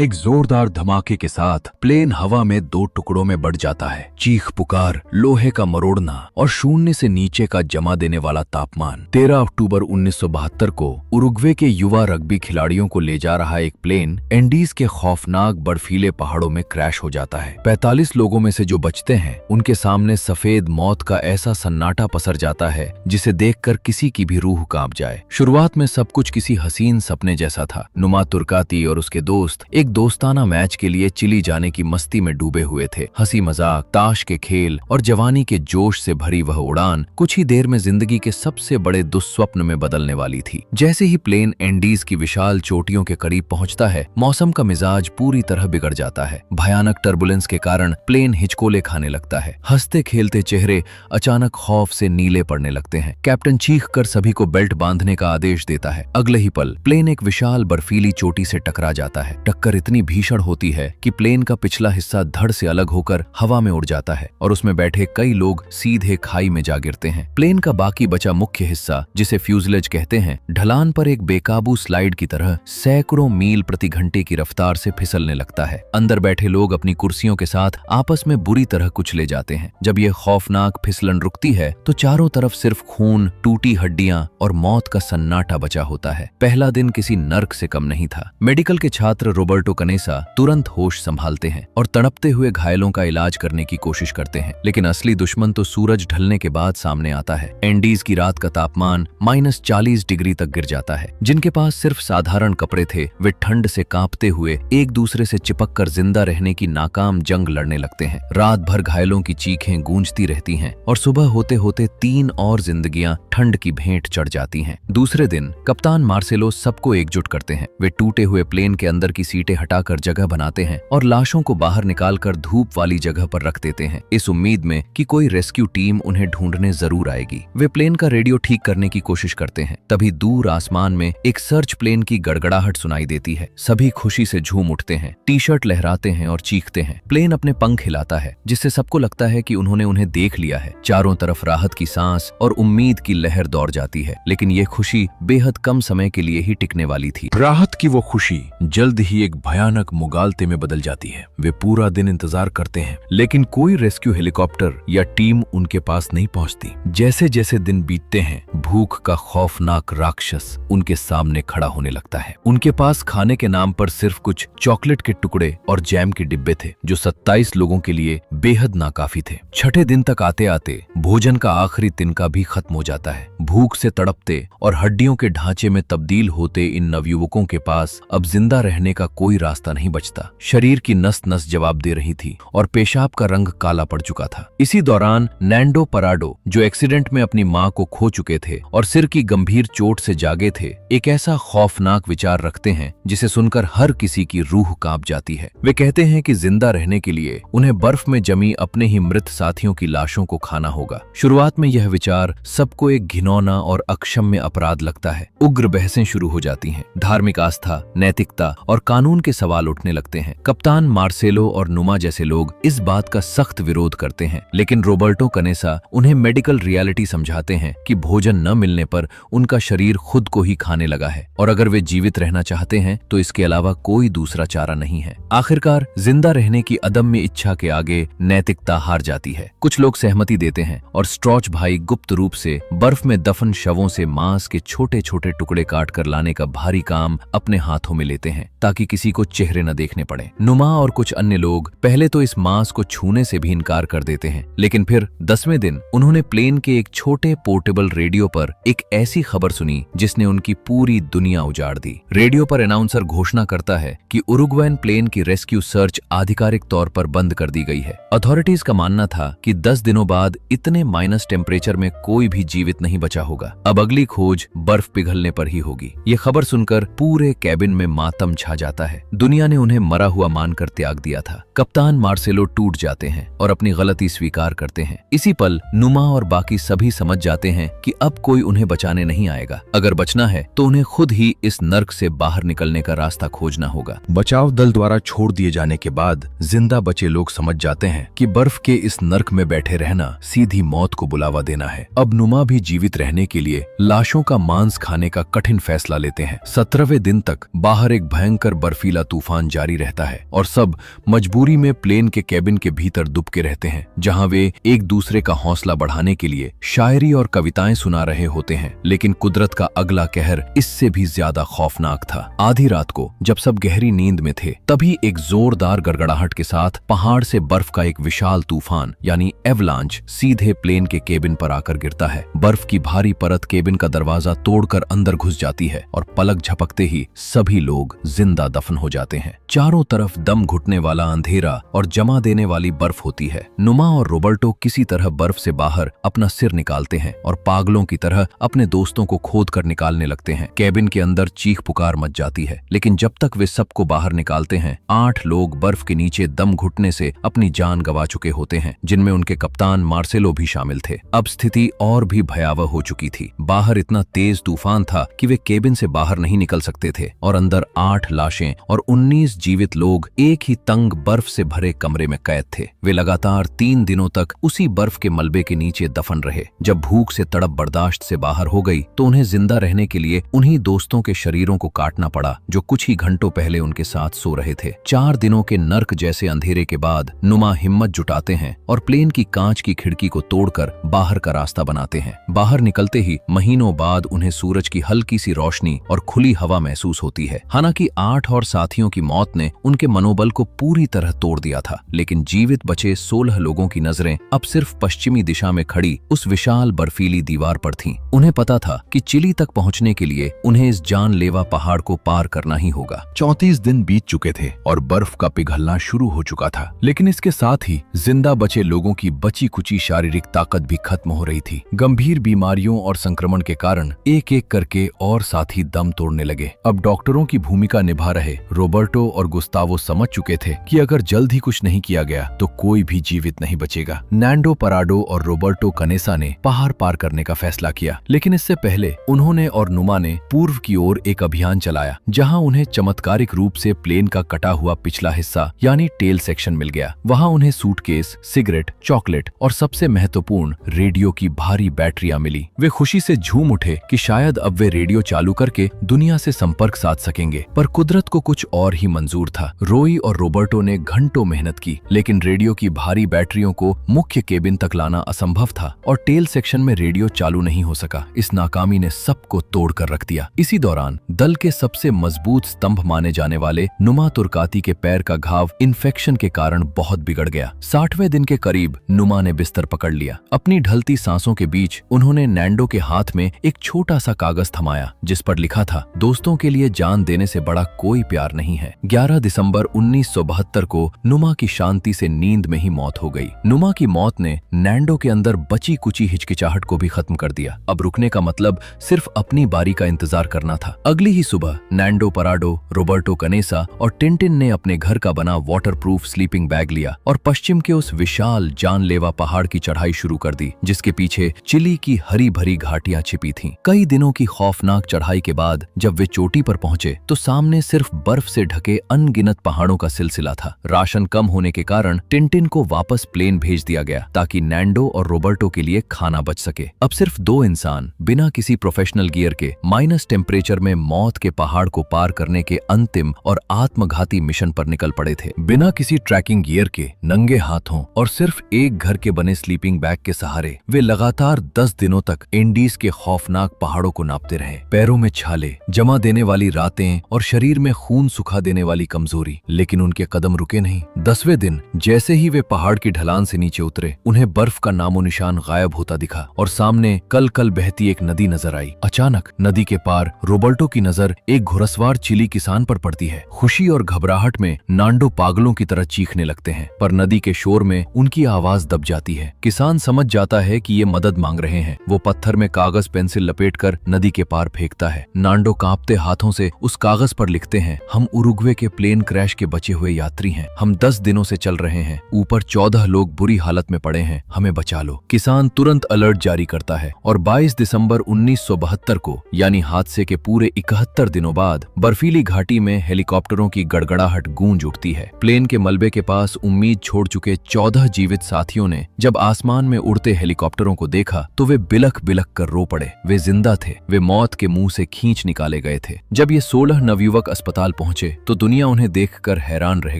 एक जोरदार धमाके के साथ प्लेन हवा में दो टुकड़ों में बढ़ जाता है। चीख पुकार, लोहे का मरोड़ना और शून्य से नीचे का जमा देने वाला तापमान। 13 अक्टूबर 1972 को उरुग्वे के युवा रग्बी खिलाड़ियों को ले जा रहा एक प्लेन एंडीज के खौफनाक बर्फीले पहाड़ों में क्रैश हो जाता है। 45 लोगों में से जो बचते हैं उनके सामने सफेद मौत का ऐसा सन्नाटा पसर जाता है जिसे देखकर किसी की भी रूह कांप जाए। शुरुआत में सब कुछ किसी हसीन सपने जैसा था। नुमा तुर्काती और उसके दोस्त एक दोस्ताना मैच के लिए चिली जाने की मस्ती में डूबे हुए थे। हंसी मजाक, ताश के खेल और जवानी के जोश से भरी वह उड़ान कुछ ही देर में जिंदगी के सबसे बड़े दुस्वप्न में बदलने वाली थी। जैसे ही प्लेन एंडीज की विशाल चोटियों के करीब पहुंचता है, मौसम का मिजाज पूरी तरह बिगड़ जाता है। भयानक टर्बुलेंस के कारण प्लेन हिचकोले खाने लगता है। हंसते खेलते चेहरे अचानक खौफ से नीले पड़ने लगते हैं। कैप्टन चीखकर सभी को बेल्ट बांधने का आदेश देता है। अगले ही पल प्लेन एक विशाल बर्फीली चोटी से टकरा जाता है। टक्कर इतनी भीषण होती है कि प्लेन का पिछला हिस्सा धड़ से अलग होकर हवा में उड़ जाता है और उसमें बैठे कई लोग सीधे खाई में जा गिरते हैं। प्लेन का बाकी बचा मुख्य हिस्सा, जिसे फ्यूजलेज कहते हैं, ढलान पर एक बेकाबू स्लाइड की तरह सैकड़ों मील प्रति घंटे की रफ्तार से फिसलने लगता है। अंदर बैठे लोग अपनी कुर्सियों के साथ आपस में बुरी तरह कुचले जाते हैं। जब यह खौफनाक फिसलन रुकती है तो चारों तरफ सिर्फ खून, टूटी हड्डियां और मौत का सन्नाटा बचा होता है। पहला दिन किसी नर्क से कम नहीं था। मेडिकल के छात्र रोबर्टो कनेसा तुरंत होश संभालते हैं और तड़पते हुए घायलों का इलाज करने की कोशिश करते हैं, लेकिन असली दुश्मन तो सूरज ढलने के बाद सामने आता है। एंडीज की रात का तापमान -40 डिग्री तक गिर जाता है। जिनके पास सिर्फ साधारण कपड़े थे वे ठंड से कांपते हुए एक दूसरे से चिपक कर जिंदा रहने की नाकाम जंग लड़ने लगते हैं। रात भर घायलों की चीखें गूंजती रहती हैं और सुबह होते होते 3 और जिंदगियां ठंड की भेंट चढ़ जाती हैं। दूसरे दिन कप्तान मार्सेलो सबको एकजुट करते हैं। वे टूटे हुए प्लेन के अंदर की सीटें हटाकर जगह बनाते हैं और लाशों को बाहर निकालकर धूप वाली जगह पर रख देते हैं, इस उम्मीद में कि कोई रेस्क्यू टीम उन्हें ढूंढने जरूर आएगी। वे प्लेन का रेडियो ठीक करने की कोशिश करते हैं। तभी दूर आसमान में एक सर्च प्लेन की गड़गड़ाहट सुनाई देती है। सभी खुशी से झूम उठते हैं, टी शर्ट लहराते हैं और चीखते हैं। प्लेन अपने पंख हिलाता है जिससे सबको लगता है कि उन्होंने उन्हें देख लिया है। चारों तरफ राहत की सांस और उम्मीद की लहर दौड़ जाती है, लेकिन ये खुशी बेहद कम समय के लिए ही टिकने वाली थी। राहत की वो खुशी जल्द ही एक भयानक मुगालते में बदल जाती है। वे पूरा दिन इंतजार करते हैं, लेकिन कोई रेस्क्यू हेलीकॉप्टर या टीम उनके पास नहीं पहुंचती। जैसे जैसे दिन बीतते हैं, भूख का खौफनाक राक्षस उनके सामने खड़ा होने लगता है। उनके पास खाने के नाम पर सिर्फ कुछ चॉकलेट के टुकड़े और जैम के डिब्बे थे, जो 27 लोगों के लिए बेहद नाकाफी थे। छठे दिन तक आते आते भोजन का आखिरी तिनका भी खत्म हो जाता है। भूख से तड़पते और हड्डियों के ढांचे में तब्दील होते इन नवयुवकों के पास अब जिंदा रहने का कोई रास्ता नहीं बचता। शरीर की नस नस जवाब दे रही थी और पेशाब का रंग काला पड़ चुका था। इसी दौरान नैंडो पराडो, जो एक्सीडेंट में अपनी मां को खो चुके थे और सिर की गंभीर चोट से जागे थे, एक ऐसा खौफनाक विचार रखते हैं जिसे सुनकर हर किसी की रूह कांप जाती है। वे कहते हैं कि जिंदा रहने के लिए उन्हें बर्फ में जमी अपने ही मृत साथियों की लाशों को खाना होगा। शुरुआत में यह विचार सबको एक घिनौना और अक्षम्य अपराध लगता है। उग्र बहसें शुरू हो जाती हैं। धार्मिक आस्था, नैतिकता और कानून के सवाल उठने लगते हैं। कप्तान मार्सेलो और नुमा जैसे लोग इस बात का सख्त विरोध करते हैं, लेकिन रोबर्टो कनेसा उन्हें मेडिकल रियलिटी समझाते हैं कि भोजन न मिलने पर उनका शरीर खुद को ही खाने लगा है और अगर वे जीवित रहना चाहते हैं तो इसके अलावा कोई दूसरा चारा नहीं है। आखिरकार जिंदा रहने की अदम्य इच्छा के आगे नैतिकता हार जाती है। कुछ लोग सहमति देते हैं और स्ट्रॉच भाई गुप्त रूप से बर्फ में दफन शवों से मांस के छोटे छोटे टुकड़े काट कर लाने का भारी काम अपने हाथों में लेते हैं ताकि किसी को चेहरे न देखने पड़े। नुमा और कुछ अन्य लोग पहले तो इस मांस को छूने से भी इनकार कर देते हैं, लेकिन फिर 10वें दिन उन्होंने प्लेन के एक छोटे पोर्टेबल रेडियो पर एक ऐसी खबर सुनी जिसने उनकी पूरी दुनिया उजाड़ दी। रेडियो पर अनाउंसर घोषणा करता है कि उरुग्वेन प्लेन की रेस्क्यू सर्च आधिकारिक तौर पर बंद कर दी गई है। अथॉरिटीज का मानना था कि 10 दिनों बाद इतने माइनस टेम्परेचर में कोई भी जीवित नहीं बचा होगा। अब अगली खोज बर्फ पिघलने पर ही होगी। ये खबर सुनकर पूरे कैबिन में मातम छा जाता है। दुनिया ने उन्हें मरा हुआ मानकर त्याग दिया था। कप्तान मार्सेलो टूट जाते हैं और अपनी गलती स्वीकार करते हैं। इसी पल नुमा और बाकी सभी समझ जाते हैं कि अब कोई उन्हें बचाने नहीं आएगा। अगर बचना है तो उन्हें खुद ही इस नर्क से बाहर निकलने का रास्ता खोजना होगा। बचाव दल द्वारा छोड़ दिए जाने के बाद जिंदा बचे लोग समझ जाते हैं कि बर्फ के इस नर्क में बैठे रहना सीधी मौत को बुलावा देना है। अब नुमा भी जीवित रहने के लिए लाशों का मांस खाने का कठिन फैसला लेते हैं। 17वें दिन तक बाहर एक भयंकर बर्फीला बर्फीला तूफान जारी रहता है और सब मजबूरी में प्लेन के कैबिन के भीतर दुबके रहते हैं, जहां वे एक दूसरे का हौसला बढ़ाने के लिए शायरी और कविताएं सुना रहे होते हैं। लेकिन कुदरत का अगला कहर इससे भी ज्यादा खौफनाक था। आधी रात को जब सब गहरी नींद में थे, तभी एक जोरदार गड़गड़ाहट के साथ पहाड़ से बर्फ का एक विशाल तूफान यानी एवलांच सीधे प्लेन के केबिन पर आकर गिरता है। बर्फ की भारी परत केबिन का दरवाजा तोड़कर अंदर घुस जाती है और पलक झपकते ही सभी लोग जिंदा दफन हो जाते हैं। चारों तरफ दम घुटने वाला अंधेरा और जमा देने वाली बर्फ होती है। नुमा और रोबर्टो किसी तरह बर्फ से बाहर अपना सिर निकालते हैं और पागलों की तरह अपने दोस्तों को खोद कर निकालने लगते हैं। केबिन के अंदर चीख पुकार मच जाती है, लेकिन जब तक वे सबको बाहर निकालते हैं, 8 लोग बर्फ के नीचे दम घुटने से अपनी जान गंवा चुके होते हैं, जिनमें उनके कप्तान मार्सेलो भी शामिल थे। अब स्थिति और भी भयावह हो चुकी थी। बाहर इतना तेज तूफान था कि वे केबिन से बाहर नहीं निकल सकते थे और अंदर 8 लाशें और 19 जीवित लोग एक ही तंग बर्फ से भरे कमरे में कैद थे। वे लगातार 3 दिनों तक उसी बर्फ के मलबे के नीचे दफन रहे। जब भूख से तड़प बर्दाश्त से बाहर हो गई तो उन्हें जिंदा रहने के लिए उन्हीं दोस्तों के शरीरों को काटना पड़ा जो कुछ ही घंटों पहले उनके साथ सो रहे थे। 4 दिनों के नर्क जैसे अंधेरे के बाद नुमा हिम्मत जुटाते हैं और प्लेन की कांच की खिड़की को तोड़कर बाहर का रास्ता बनाते हैं। बाहर निकलते ही महीनों बाद उन्हें सूरज की हल्की सी रोशनी और खुली हवा महसूस होती है। हालांकि 8 और साथियों की मौत ने उनके मनोबल को पूरी तरह तोड़ दिया था, लेकिन जीवित बचे 16 लोगों की नजरें अब सिर्फ पश्चिमी दिशा में खड़ी उस विशाल बर्फीली दीवार पर थीं। उन्हें पता था कि चिली तक पहुंचने के लिए उन्हें इस जानलेवा पहाड़ को पार करना ही होगा। 34 दिन बीत चुके थे और बर्फ का पिघलना शुरू हो चुका था, लेकिन इसके साथ ही जिंदा बचे लोगों की बची कुची शारीरिक ताकत भी खत्म हो रही थी। गंभीर बीमारियों और संक्रमण के कारण एक एक करके और साथी दम तोड़ने लगे। अब डॉक्टरों की भूमिका निभा रहे रोबर्टो और गुस्तावो समझ चुके थे कि अगर जल्द ही कुछ नहीं किया गया तो कोई भी जीवित नहीं बचेगा। नैंडो पराडो और रोबर्टो कनेसा ने पहाड़ पार करने का फैसला किया, लेकिन इससे पहले उन्होंने और नुमा ने पूर्व की ओर एक अभियान चलाया, जहां उन्हें चमत्कारिक रूप से प्लेन का कटा हुआ पिछला हिस्सा यानी टेल सेक्शन मिल गया। वहां उन्हें सूटकेस, सिगरेट, चॉकलेट और सबसे महत्वपूर्ण रेडियो की भारी बैटरियां मिली। वे खुशी से झूम उठे कि शायद अब वे रेडियो चालू करके दुनिया से संपर्क साध सकेंगे, पर कुदरत को कुछ और ही मंजूर था। रोई और रोबर्टो ने घंटों मेहनत की, लेकिन रेडियो की भारी बैटरियों को मुख्य केबिन तक लाना असंभव था और टेल सेक्शन में रेडियो चालू नहीं हो सका। इस नाकामी ने सबको तोड़कर रख दिया। इसी दौरान दल के सबसे मजबूत स्तंभ माने जाने वाले नुमा तुर्काती के पैर का घाव इन्फेक्शन के कारण बहुत बिगड़ गया। 60वें दिन के करीब नुमा ने बिस्तर पकड़ लिया। अपनी ढलती सांसों के बीच उन्होंने नैंडो के हाथ में एक छोटा सा कागज थमाया, जिस पर लिखा था, दोस्तों के लिए जान देने से बड़ा कोई प्यार नहीं है। 11 दिसंबर 1972 को नुमा की शांति से नींद में ही मौत हो गई। नुमा की मौत ने नैंडो के अंदर बची कुची हिचकिचाहट को भी खत्म कर दिया। अब रुकने का मतलब सिर्फ अपनी बारी का इंतजार करना था। अगली ही सुबह नैंडो पराडो, रोबर्टो कनेसा और टिंटिन ने अपने घर का बना वाटरप्रूफ स्लीपिंग बैग लिया और पश्चिम के उस विशाल जानलेवा पहाड़ की चढ़ाई शुरू कर दी, जिसके पीछे चिली की हरी भरी घाटियां छिपी थीं। कई दिनों की खौफनाक चढ़ाई के बाद जब वे चोटी पर पहुंचे तो सामने सिर्फ बर्फ से ढके अनगिनत पहाड़ों का सिलसिला था। राशन कम होने के कारण टिंटिन को वापस प्लेन भेज दिया गया ताकि नैंडो और रोबर्टो के लिए खाना बच सके। अब सिर्फ 2 इंसान बिना किसी प्रोफेशनल गियर के माइनस टेम्परेचर में मौत के पहाड़ को पार करने के अंतिम और आत्मघाती मिशन पर निकल पड़े थे। बिना किसी ट्रैकिंग गियर के, नंगे हाथों और सिर्फ एक घर के बने स्लीपिंग बैग के सहारे वे लगातार 10 दिनों तक इंडीज के खौफनाक पहाड़ों को नापते रहे। पैरों में छाले, जमा देने वाली रातें और शरीर में खून सुखा देने वाली कमजोरी, लेकिन उनके कदम रुके नहीं। 10वें दिन जैसे ही वे पहाड़ की ढलान से नीचे उतरे, उन्हें बर्फ का नामो निशान गायब होता दिखा और सामने कल कल बहती एक नदी नजर आई। अचानक नदी के पार रोबर्टो की नजर एक घुड़सवार चिली किसान पर पड़ती है। खुशी और घबराहट में नांडो पागलों की तरह चीखने लगते हैं, पर नदी के शोर में उनकी आवाज दब जाती है। किसान समझ जाता है कि ये मदद मांग रहे हैं। वो पत्थर में कागज पेंसिल लपेटकर नदी के पार फेंकता है। नांडो कांपते हाथों से उस कागज पर लिखते हैं, हम उरुग्वे के प्लेन क्रैश के बचे हुए यात्री हैं। हम 10 दिनों से चल रहे हैं। ऊपर 14 लोग बुरी हालत में पड़े हैं। हमें बचा लो। किसान तुरंत अलर्ट जारी करता है और 22 दिसंबर 1972 को, यानी हादसे के पूरे 71 दिनों बाद, बर्फीली घाटी में हेलीकॉप्टरों की गड़गड़ाहट गूंज उठती है। प्लेन के मलबे के पास उम्मीद छोड़ चुके 14 जीवित साथियों ने जब आसमान में उड़ते हेलीकॉप्टरों को देखा तो वे बिलख बिलख कर रो पड़े। वे जिंदा थे। वे मौत के मुंह से खींच निकाले गए थे। जब ये 16 नवयुवक अस्पताल अस्पताल पहुंचे तो दुनिया उन्हें देखकर हैरान रह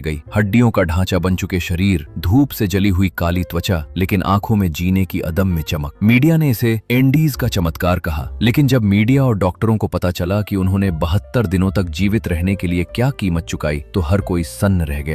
गई। हड्डियों का ढांचा बन चुके शरीर, धूप से जली हुई काली त्वचा, लेकिन आंखों में जीने की अदम्य चमक। मीडिया ने इसे एंडीज का चमत्कार कहा, लेकिन जब मीडिया और डॉक्टरों को पता चला कि उन्होंने 72 दिनों तक जीवित रहने के लिए क्या कीमत चुकाई तो हर कोई सन्न रह गया।